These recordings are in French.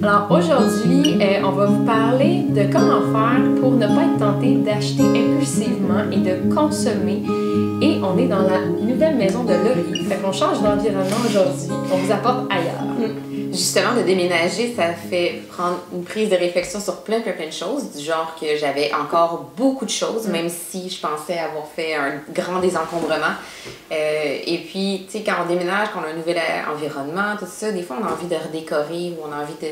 Alors aujourd'hui, on va vous parler de comment faire pour ne pas être tenté d'acheter impulsivement et de consommer. Et on est dans la nouvelle maison de Laurie. Fait qu'on change d'environnement aujourd'hui. On vous apporte ailleurs. Justement, de déménager, ça fait prendre une prise de réflexion sur plein de choses, du genre que j'avais encore beaucoup de choses, même si je pensais avoir fait un grand désencombrement. Et puis, tu sais, quand on déménage, quand on a un nouvel environnement, tout ça, des fois, on a envie de redécorer ou on a envie de...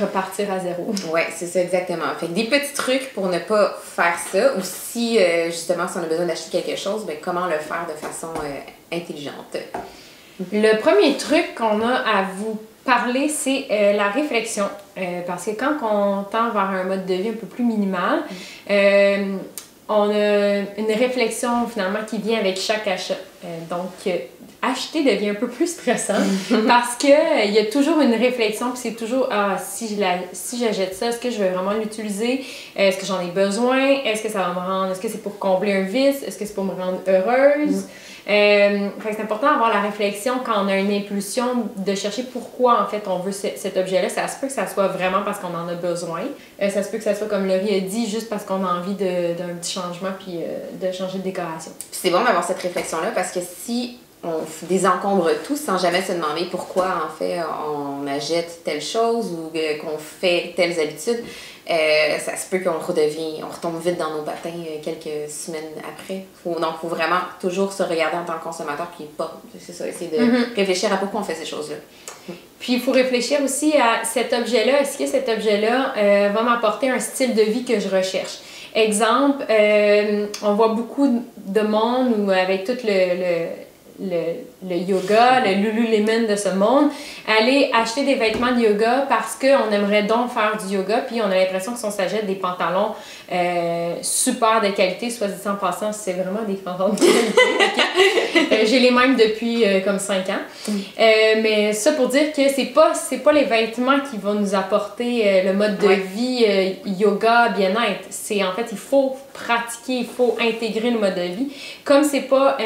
Repartir à zéro. Ouais, c'est ça, exactement. Fait que des petits trucs pour ne pas faire ça, ou si, justement, si on a besoin d'acheter quelque chose, ben, comment le faire de façon intelligente. Le premier truc qu'on a à vous parler, c'est la réflexion. Parce que quand on tend vers un mode de vie un peu plus minimal, on a une réflexion finalement qui vient avec chaque achat. Donc, acheter devient un peu plus stressant parce qu'il y a toujours une réflexion, puis c'est toujours si j'achète ça, est-ce que je vais vraiment l'utiliser? Est-ce que j'en ai besoin? Est-ce que ça va me rendre? Est-ce que c'est pour combler un vice? Est-ce que c'est pour me rendre heureuse? Fait que c'est important d'avoir la réflexion quand on a une impulsion de chercher pourquoi en fait on veut cet objet-là. Ça se peut que ça soit vraiment parce qu'on en a besoin. Ça se peut que ça soit comme Laurie a dit, juste parce qu'on a envie d'un petit changement puis de changer de décoration. Puis c'est bon d'avoir cette réflexion-là parce que si on désencombre tout sans jamais se demander pourquoi en fait on achète telle chose ou qu'on fait telles habitudes, ça se peut qu'on retombe vite dans nos patins quelques semaines après. Donc, il faut vraiment toujours se regarder en tant que consommateur puis pas, c'est ça, essayer de réfléchir à pourquoi on fait ces choses-là. Puis il faut réfléchir aussi à cet objet-là. Est-ce que cet objet-là va m'apporter un style de vie que je recherche? Exemple, on voit beaucoup de monde où avec tout le yoga, le Lululemon de ce monde, aller acheter des vêtements de yoga parce qu'on aimerait donc faire du yoga, puis on a l'impression que si on s'achète des pantalons super de qualité, soit dit en passant, c'est vraiment des pantalons de qualité. J'ai les mêmes depuis comme 5 ans. Mais ça pour dire que c'est pas les vêtements qui vont nous apporter le mode de vie yoga, bien-être. C'est en fait, il faut pratiquer, il faut intégrer le mode de vie. Comme c'est pas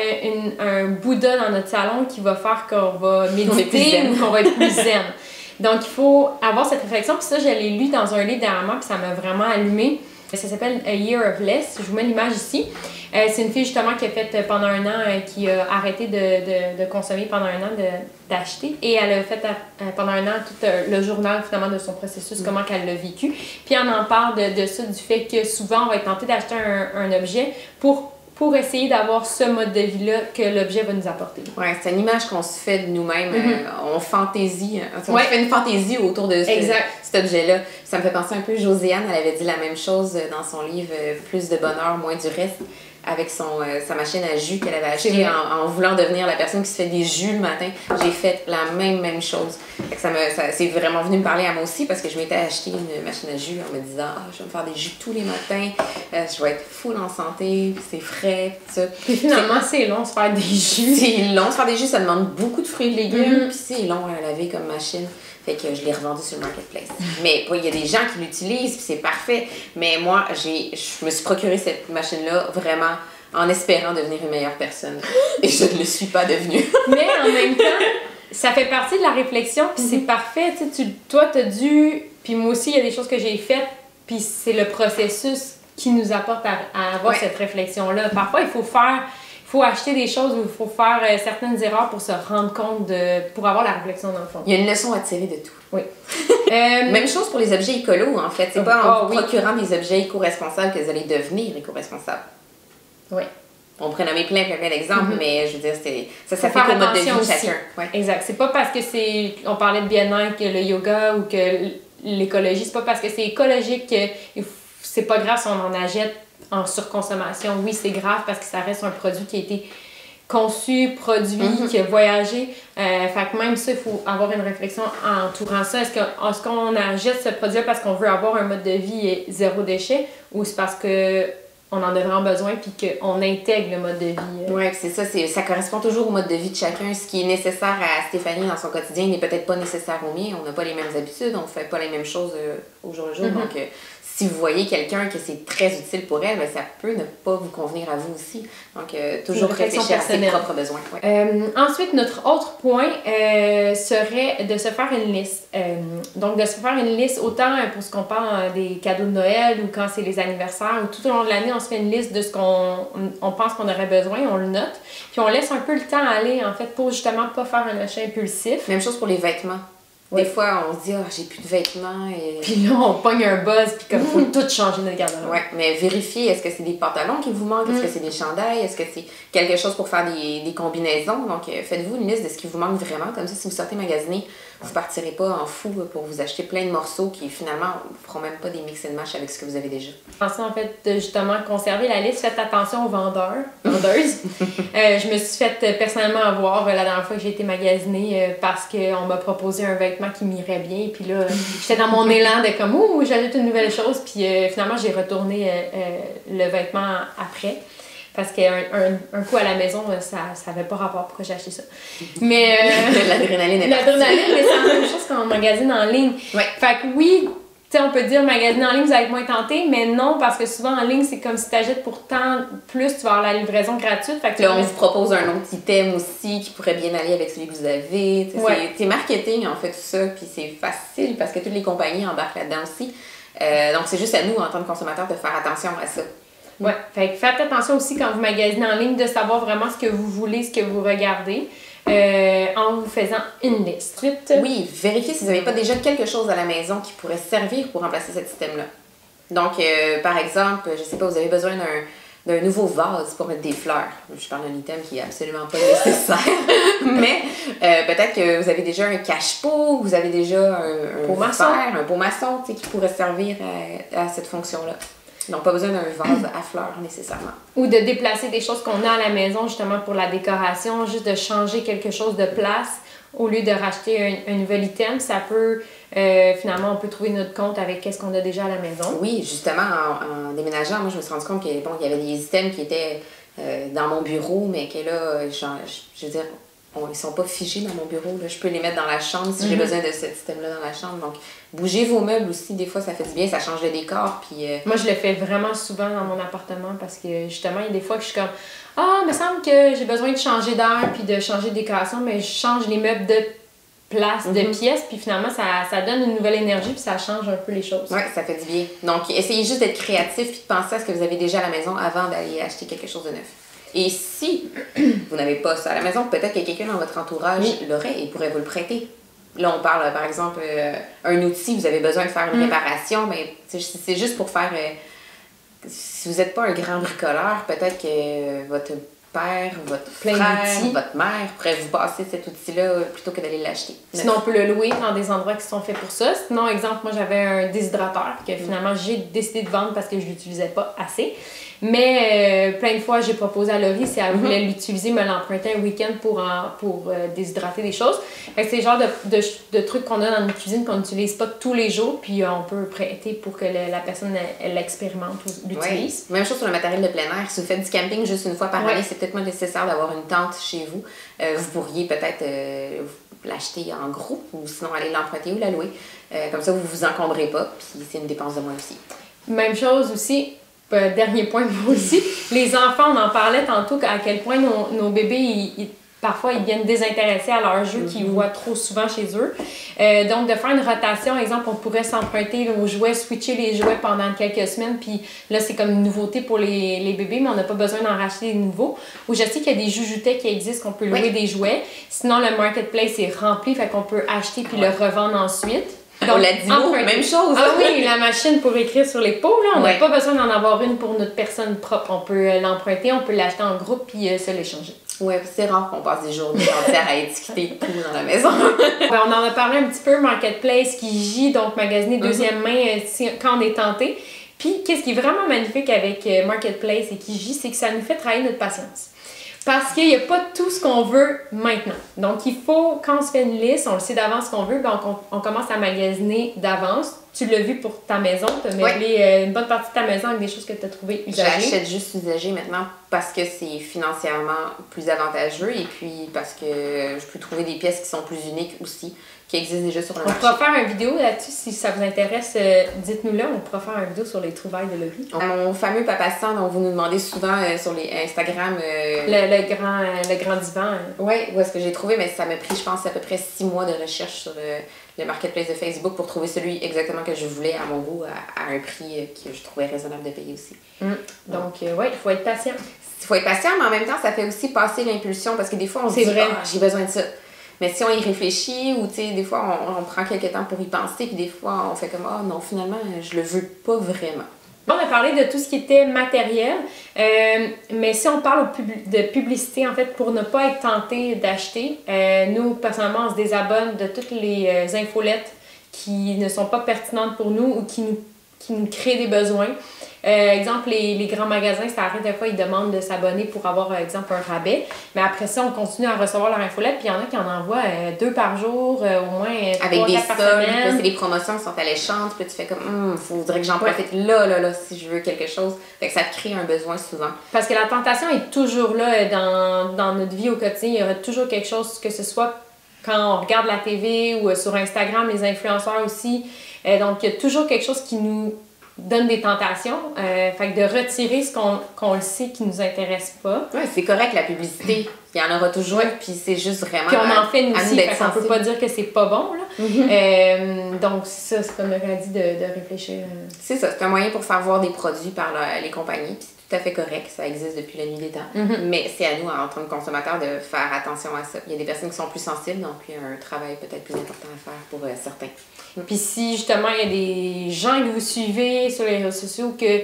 un Bouddha dans notre salon qui va faire qu'on va méditer ou qu'on va être plus zen. Donc, il faut avoir cette réflexion. Puis ça, je l'ai lu dans un livre dernièrement, puis ça m'a vraiment allumé. Ça s'appelle A Year of Less. Je vous mets l'image ici. C'est une fille justement qui a fait pendant un an, qui a arrêté de consommer pendant un an, d'acheter. Et elle a fait pendant un an tout le journal finalement de son processus, comment qu'elle l'a vécu. Puis on en parle de ça, du fait que souvent on va être tenté d'acheter un objet pour essayer d'avoir ce mode de vie-là que l'objet va nous apporter. Oui, c'est une image qu'on se fait de nous-mêmes. On fantaisie. On fait une fantaisie autour de cet objet-là. Ça me fait penser un peu, Josiane, elle avait dit la même chose dans son livre « Plus de bonheur, moins du reste », avec sa machine à jus qu'elle avait achetée en voulant devenir la personne qui se fait des jus le matin. J'ai fait la même chose. Ça c'est vraiment venu me parler à moi aussi parce que je m'étais acheté une machine à jus en me disant « je vais me faire des jus tous les matins, je vais être full en santé, c'est frais, tout ça. » Puis finalement, c'est long de se faire des jus. C'est long de se faire des jus, ça demande beaucoup de fruits et de légumes, puis c'est long à laver comme machine. Fait que je l'ai revendu sur le marketplace. Mais il y a des gens qui l'utilisent, puis c'est parfait. Mais moi, je me suis procuré cette machine-là vraiment en espérant devenir une meilleure personne. Et je ne le suis pas devenue. Mais en même temps, ça fait partie de la réflexion, puis c'est parfait. Toi, t'as dû... Puis moi aussi, il y a des choses que j'ai faites, puis c'est le processus qui nous apporte à avoir cette réflexion-là. Parfois, il faut acheter des choses où il faut faire certaines erreurs pour se rendre compte pour avoir la réflexion dans le fond. Il y a une leçon à tirer de tout. Oui. Même chose pour les objets écolos, en fait. C'est pas en procurant des objets éco-responsables que vous allez devenir éco-responsable. Oui. On pourrait nommer plein d'exemples, mais je veux dire, ça fait au mode de vie de chacun. Ouais. Exact. C'est pas parce que on parlait de bien-être, que le yoga ou que l'écologie, c'est pas parce que c'est écologique que c'est pas grave si on en achète en surconsommation. Oui, c'est grave parce que ça reste un produit qui a été conçu, produit, qui a voyagé. Fait que même ça, il faut avoir une réflexion entourant ça. Est-ce qu'on achète ce produit parce qu'on veut avoir un mode de vie zéro déchet ou c'est parce que on en a vraiment besoin puis qu'on intègre le mode de vie. Oui, c'est ça. Ça correspond toujours au mode de vie de chacun. Ce qui est nécessaire à Stéphanie dans son quotidien n'est peut-être pas nécessaire au mien. On n'a pas les mêmes habitudes, on ne fait pas les mêmes choses au jour le jour. Donc, si vous voyez quelqu'un que c'est très utile pour elle, bien, ça peut ne pas vous convenir à vous aussi. Donc, toujours réfléchir à ses propres besoins. Ouais. Ensuite, notre autre point serait de se faire une liste. Donc, de se faire une liste autant pour ce qu'on parle des cadeaux de Noël ou quand c'est les anniversaires ou tout au long de l'année, on se fait une liste de ce qu'on pense qu'on aurait besoin, on le note. Puis on laisse un peu le temps aller, en fait, pour justement pas faire un achat impulsif. Même chose pour les vêtements. Des fois, on se dit, j'ai plus de vêtements. Et... Puis là, on pogne un buzz, puis comme, faut tout changer notre garde-robe. Oui, mais vérifiez, est-ce que c'est des pantalons qui vous manquent? Est-ce que c'est des chandails? Est-ce que c'est quelque chose pour faire des combinaisons? Donc, faites-vous une liste de ce qui vous manque vraiment. Comme ça, si vous sortez magasiner, vous ne partirez pas en fou pour vous acheter plein de morceaux qui, finalement, ne feront même pas des mix and match avec ce que vous avez déjà. Pensez, en fait, de justement conserver la liste. Faites attention aux vendeuses. Je me suis fait personnellement avoir la dernière fois que j'ai été magasiner parce qu'on m'a proposé un vêtement qui m'irait bien. Puis là, j'étais dans mon élan de comme, ouh, j'ajoute une nouvelle chose. Puis finalement, j'ai retourné le vêtement après. Parce qu'un coup à la maison, ça n'avait pas rapport pourquoi j'ai acheté ça. Mais. L'adrénaline est partie. L'adrénaline, mais c'est la même chose quand on magasine en ligne. Ouais. Fait que oui, tu sais, on peut dire magasiner en ligne, vous allez être moins tenté, mais non, parce que souvent en ligne, c'est comme si tu achètes pour tant plus, tu vas avoir la livraison gratuite. Fait que là, on vous propose un autre item aussi qui pourrait bien aller avec celui que vous avez. Ouais. C'est marketing, en fait, tout ça. Puis c'est facile parce que toutes les compagnies embarquent là-dedans aussi. Donc c'est juste à nous, en tant que consommateurs, de faire attention à ça. Oui, fait que faites attention aussi quand vous magasinez en ligne de savoir vraiment ce que vous voulez, ce que vous regardez, en vous faisant une liste. Oui, vérifiez si vous n'avez pas déjà quelque chose à la maison qui pourrait servir pour remplacer cet système-là. Donc, par exemple, je sais pas, vous avez besoin d'un nouveau vase pour mettre des fleurs. Je parle d'un item qui est absolument pas nécessaire, mais peut-être que vous avez déjà un cache-pot, vous avez déjà un pot maçon qui pourrait servir à cette fonction-là. Donc, pas besoin d'un vase à fleurs nécessairement. Ou de déplacer des choses qu'on a à la maison justement pour la décoration, juste de changer quelque chose de place au lieu de racheter un nouvel item. Ça peut, finalement, on peut trouver notre compte avec ce qu'on a déjà à la maison. Oui, justement, en déménageant, moi, je me suis rendu compte qu'il y avait des items qui étaient dans mon bureau, mais que là, je veux dire, ils sont pas figés dans mon bureau. Là. Je peux les mettre dans la chambre si j'ai besoin de ce système-là dans la chambre. Donc, bougez vos meubles aussi. Des fois, ça fait du bien, ça change le décor. Puis, moi, je le fais vraiment souvent dans mon appartement parce que, justement, il y a des fois que je suis comme « Ah, il me semble que j'ai besoin de changer d'air puis de changer de décoration. » Mais je change les meubles de place, de pièces. Puis finalement, ça donne une nouvelle énergie puis ça change un peu les choses. Oui, ça fait du bien. Donc, essayez juste d'être créatif puis de penser à ce que vous avez déjà à la maison avant d'aller acheter quelque chose de neuf. Et si vous n'avez pas ça à la maison, peut-être que quelqu'un dans votre entourage l'aurait et pourrait vous le prêter. Là, on parle, par exemple, un outil, vous avez besoin de faire une réparation, mais c'est juste pour faire... si vous n'êtes pas un grand bricoleur, peut-être que votre père, votre frère, votre mère pourrait vous passer cet outil-là plutôt que d'aller l'acheter. Sinon, on peut le louer dans des endroits qui sont faits pour ça. Sinon, exemple, moi, j'avais un déshydrateur que finalement, j'ai décidé de vendre parce que je ne l'utilisais pas assez. Mais plein de fois, j'ai proposé à Laurie si elle voulait l'utiliser, me l'emprunter un week-end pour déshydrater des choses. Fait que c'est le genre de trucs qu'on a dans notre cuisine qu'on n'utilise pas tous les jours, puis on peut prêter pour que la personne elle l'expérimente ou l'utilise. Oui. Même chose sur le matériel de plein air. Si vous faites du camping juste une fois par année, c'est peut-être moins nécessaire d'avoir une tente chez vous. Vous pourriez peut-être l'acheter en groupe ou sinon aller l'emprunter ou la louer. Comme ça, vous ne vous encombrez pas, puis c'est une dépense de moins aussi. Même chose aussi. Dernier point pour moi aussi, les enfants, on en parlait tantôt à quel point nos bébés, parfois, ils viennent désintéressés à leurs jeux qu'ils voient trop souvent chez eux. Donc, de faire une rotation, exemple, on pourrait s'emprunter aux jouets, switcher les jouets pendant quelques semaines, puis là, c'est comme une nouveauté pour les bébés, mais on n'a pas besoin d'en racheter des nouveaux. Ou je sais qu'il y a des joujoutets qui existent, qu'on peut louer des jouets. Sinon, le marketplace est rempli, fait qu'on peut acheter puis le revendre ensuite. Donc, la Dimo, même chose. Ah oui, la machine pour écrire sur les pots, là, on n'a pas besoin d'en avoir une pour notre personne propre. On peut l'emprunter, on peut l'acheter en groupe puis se l'échanger. Oui, c'est rare qu'on passe des journées entières à étiqueter tout dans la maison. On en a parlé un petit peu, Marketplace, Kijiji, donc magasiner deuxième main quand on est tenté. Puis, qu'est-ce qui est vraiment magnifique avec Marketplace et Kijiji, c'est que ça nous fait travailler notre patience. Parce qu'il n'y a pas tout ce qu'on veut maintenant. Donc, il faut, quand on se fait une liste, on le sait d'avance ce qu'on veut, donc on commence à magasiner d'avance tu l'as vu pour ta maison, tu as meublé une bonne partie de ta maison avec des choses que tu as trouvées usagées. J'achète juste usagé maintenant parce que c'est financièrement plus avantageux et puis parce que je peux trouver des pièces qui sont plus uniques aussi, qui existent déjà sur le marché. On pourra faire une vidéo là-dessus si ça vous intéresse. Dites-nous-le, on pourra faire une vidéo sur les trouvailles de Laurie. Mon fameux Papasan dont vous nous demandez souvent sur les Instagram. Le grand divan. Oui, où est-ce que j'ai trouvé, mais ça m'a pris, je pense, à peu près 6 mois de recherche sur le marketplace de Facebook pour trouver celui exactement que je voulais à mon goût, à un prix que je trouvais raisonnable de payer aussi. Donc, oui, il faut être patient. Il faut être patient, mais en même temps, ça fait aussi passer l'impulsion parce que des fois, on se dit, j'ai besoin de ça. Mais si on y réfléchit ou, tu sais, des fois, on prend quelques temps pour y penser, puis des fois, on fait comme, non, finalement, je le veux pas vraiment. On a parlé de tout ce qui était matériel, mais si on parle de publicité, en fait, pour ne pas être tenté d'acheter, nous, personnellement, on se désabonne de toutes les infolettes qui ne sont pas pertinentes pour nous ou qui nous créent des besoins. Exemple, les grands magasins, ça arrive des fois, ils demandent de s'abonner pour avoir, exemple, un rabais. Mais après ça, on continue à recevoir leur infolette, puis il y en a qui en envoient 2 par jour, au moins 3, avec des 4 par semaine. C'est des promotions qui sont alléchantes, puis tu fais comme, faudrait que j'en profite là, si je veux quelque chose. Fait que ça crée un besoin souvent. Parce que la tentation est toujours là dans notre vie au quotidien. Il y aura toujours quelque chose, que ce soit quand on regarde la TV ou sur Instagram, les influenceurs aussi. Donc, il y a toujours quelque chose qui nous donne des tentations. Fait que de retirer ce qu'on le sait qui nous intéresse pas. Oui, c'est correct la publicité. Il y en aura toujours, puis c'est juste vraiment. Puis on en fait nous aussi, fait qu'on peut pas dire que c'est pas bon, là. Donc ça, c'est comme Laurie a dit, de réfléchir. C'est ça, c'est un moyen pour faire voir des produits par les compagnies, puis c'est tout à fait correct, ça existe depuis la nuit des temps. Mais c'est à nous, en tant que consommateurs, de faire attention à ça. Il y a des personnes qui sont plus sensibles, donc il y a un travail peut-être plus important à faire pour certains. Puis si justement il y a des gens que vous suivez sur les réseaux sociaux que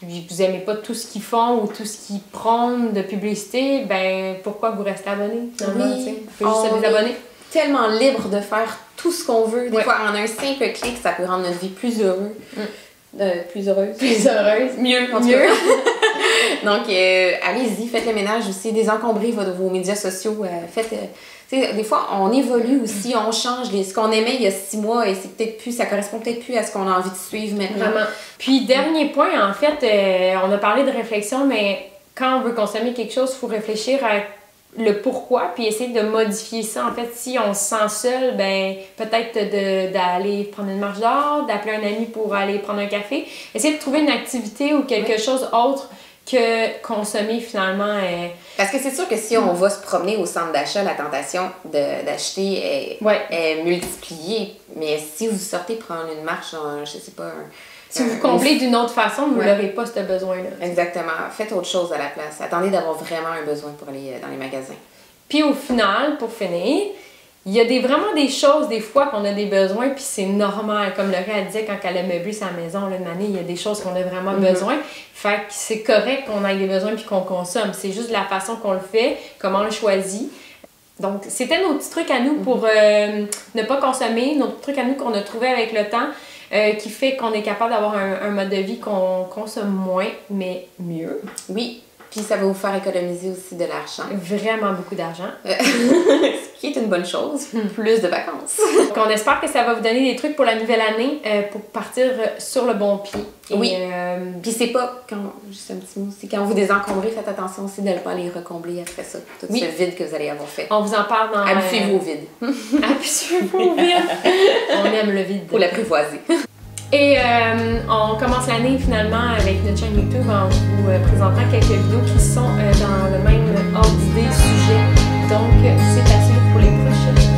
vous aimez pas tout ce qu'ils font ou tout ce qu'ils prônent de publicité, ben pourquoi vous restez abonné? Oui, on peut juste se désabonner. Tellement libre de faire tout ce qu'on veut. Des fois, en un simple clic, ça peut rendre notre vie plus heureuse. Plus heureuse. Plus heureuse. Mieux, en tout cas. Donc, allez-y, faites le ménage aussi, désencombrez vos médias sociaux. Des fois, on évolue aussi, on change. Ce qu'on aimait il y a 6 mois, et c'est peut-être plus, ça correspond peut-être plus à ce qu'on a envie de suivre maintenant. Vraiment. Puis, dernier point, en fait, on a parlé de réflexion, mais quand on veut consommer quelque chose, il faut réfléchir à le pourquoi, puis essayer de modifier ça. En fait, si on se sent seul, ben peut-être d'aller prendre une marche dehors, d'appeler un ami pour aller prendre un café. Essayer de trouver une activité ou quelque chose autre que consommer finalement. Parce que c'est sûr que si on va se promener au centre d'achat, la tentation d'acheter est multipliée. Mais si vous sortez prendre une marche dans, je sais pas, si vous comblez d'une autre façon, vous n'aurez pas ce besoin-là. Exactement. Faites autre chose à la place. Attendez d'avoir vraiment un besoin pour aller dans les magasins. Puis au final, pour finir, il y a vraiment des choses, des fois, qu'on a des besoins, puis c'est normal. Comme Laurie disait quand elle a meublé sa maison, là, une année, il y a des choses qu'on a vraiment besoin. Fait que c'est correct qu'on ait des besoins puis qu'on consomme. C'est juste la façon qu'on le fait, comment on le choisit. Donc, c'était nos petits trucs à nous pour ne pas consommer, nos trucs à nous qu'on a trouvés avec le temps. Qui fait qu'on est capable d'avoir un mode de vie qu'on consomme moins, mais mieux. Oui, puis ça va vous faire économiser aussi de l'argent. Vraiment beaucoup d'argent. Ce qui est une bonne chose. Plus de vacances. Donc, on espère que ça va vous donner des trucs pour la nouvelle année pour partir sur le bon pied. Oui. Puis c'est pas, juste un petit mot aussi, quand vous désencombrez, faites attention aussi de ne pas les recombler après ça. Tout ce vide que vous allez avoir fait. On vous en parle dans... Habituez-vous au vide. Habituez-vous au vide. On aime le vide. Faut l'apprivoiser. Et on commence l'année finalement avec notre chaîne YouTube en vous présentant quelques vidéos qui sont dans le même ordre d'idées, sujet. Donc, c'est à suivre pour les prochaines.